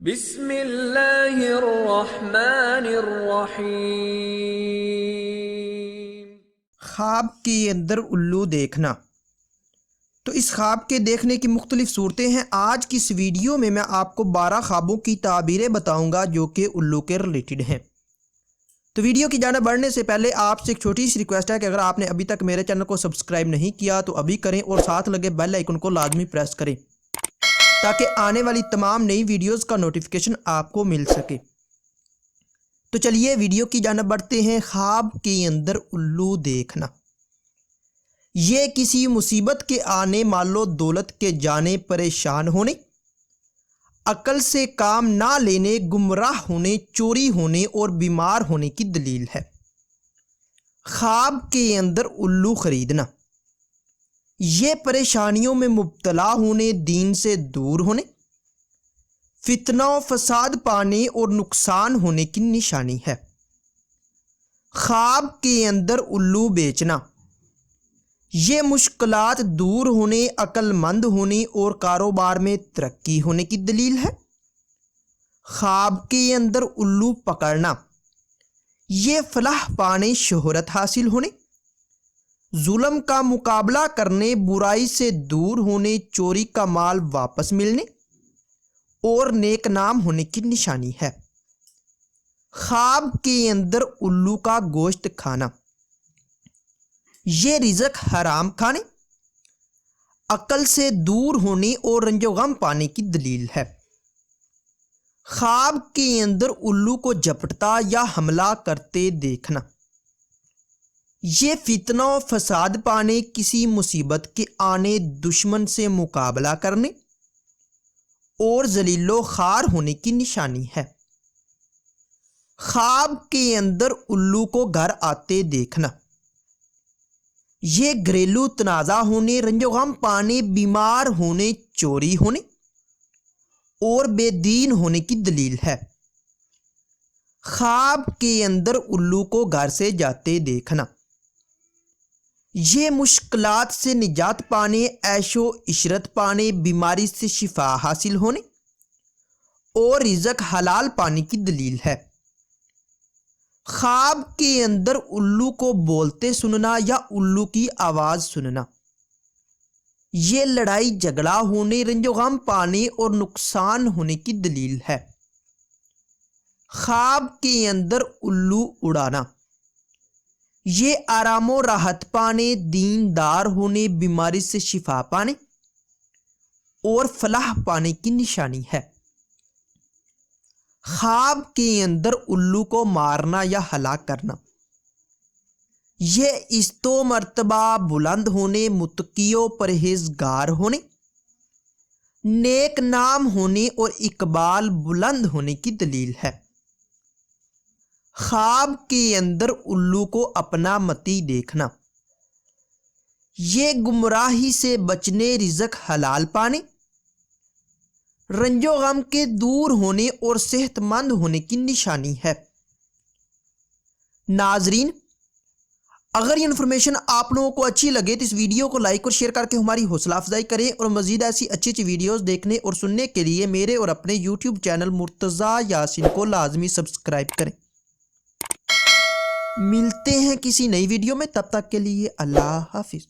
بسم اللہ الرحمن الرحیم۔ خواب کے اندر الو دیکھنا۔ تو اس خواب کے دیکھنے کی مختلف صورتیں ہیں۔ آج کی اس ویڈیو میں آپ کو 12 خوابوں کی تعبیریں بتاؤں گا جو کہ الو کے ریلیٹڈ ہیں۔ تو ویڈیو کی جانب بڑھنے سے پہلے آپ سے ایک چھوٹی سی ریکویسٹ ہے کہ اگر آپ نے ابھی تک میرے چینل کو سبسکرائب نہیں کیا تو ابھی کریں اور ساتھ لگے بیل آئیکن کو لازمی پریس کریں تاکہ آنے والی تمام نئی ویڈیوز کا نوٹیفیکیشن آپ کو مل سکے۔ تو چلیے ویڈیو کی جانب بڑھتے ہیں۔ خواب کے اندر الو دیکھنا، یہ کسی مصیبت کے آنے، مال و دولت کے جانے، پریشان ہونے، عقل سے کام نہ لینے، گمراہ ہونے، چوری ہونے اور بیمار ہونے کی دلیل ہے۔ خواب کے اندر الو خریدنا، یہ پریشانیوں میں مبتلا ہونے، دین سے دور ہونے، فتنہ و فساد پانے اور نقصان ہونے کی نشانی ہے۔ خواب کے اندر الو بیچنا، یہ مشکلات دور ہونے، عقل مند ہونے اور کاروبار میں ترقی ہونے کی دلیل ہے۔ خواب کے اندر الو پکڑنا، یہ فلاح پانے، شہرت حاصل ہونے، ظلم کا مقابلہ کرنے، برائی سے دور ہونے، چوری کا مال واپس ملنے اور نیک نام ہونے کی نشانی ہے۔ خواب کے اندر الو کا گوشت کھانا، یہ رزق حرام کھانے، عقل سے دور ہونے اور رنج و غم پانے کی دلیل ہے۔ خواب کے اندر الو کو جھپٹتا یا حملہ کرتے دیکھنا، یہ فتنہ و فساد پانے، کسی مصیبت کے آنے، دشمن سے مقابلہ کرنے اور ذلیل و خوار ہونے کی نشانی ہے۔ خواب کے اندر الو کو گھر آتے دیکھنا، یہ گھریلو تنازع ہونے، رنج و غم پانے، بیمار ہونے، چوری ہونے اور بے دین ہونے کی دلیل ہے۔ خواب کے اندر الو کو گھر سے جاتے دیکھنا، یہ مشکلات سے نجات پانے، عیش و عشرت پانے، بیماری سے شفا حاصل ہونے اور رزق حلال پانے کی دلیل ہے۔ خواب کے اندر الو کو بولتے سننا یا الو کی آواز سننا، یہ لڑائی جھگڑا ہونے، رنج و غم پانے اور نقصان ہونے کی دلیل ہے۔ خواب کے اندر الو اڑانا، یہ آرام و راحت پانے، دیندار ہونے، بیماری سے شفا پانے اور فلاح پانے کی نشانی ہے۔ خواب کے اندر الو کو مارنا یا ہلاک کرنا، یہ عزت و مرتبہ بلند ہونے، متقی و پرہیزگار ہونے، نیک نام ہونے اور اقبال بلند ہونے کی دلیل ہے۔ خواب کے اندر الو کو اپنا متی دیکھنا، یہ گمراہی سے بچنے، رزق حلال پانے، رنج و غم کے دور ہونے اور صحت مند ہونے کی نشانی ہے۔ ناظرین، اگر یہ انفارمیشن آپ لوگوں کو اچھی لگے تو اس ویڈیو کو لائک اور شیئر کر کے ہماری حوصلہ افزائی کریں اور مزید ایسی اچھی ویڈیوز دیکھنے اور سننے کے لیے میرے اور اپنے یوٹیوب چینل مرتضیٰ یاسین کو لازمی سبسکرائب کریں۔ ملتے ہیں کسی نئی ویڈیو میں، تب تک کے لیے اللہ حافظ۔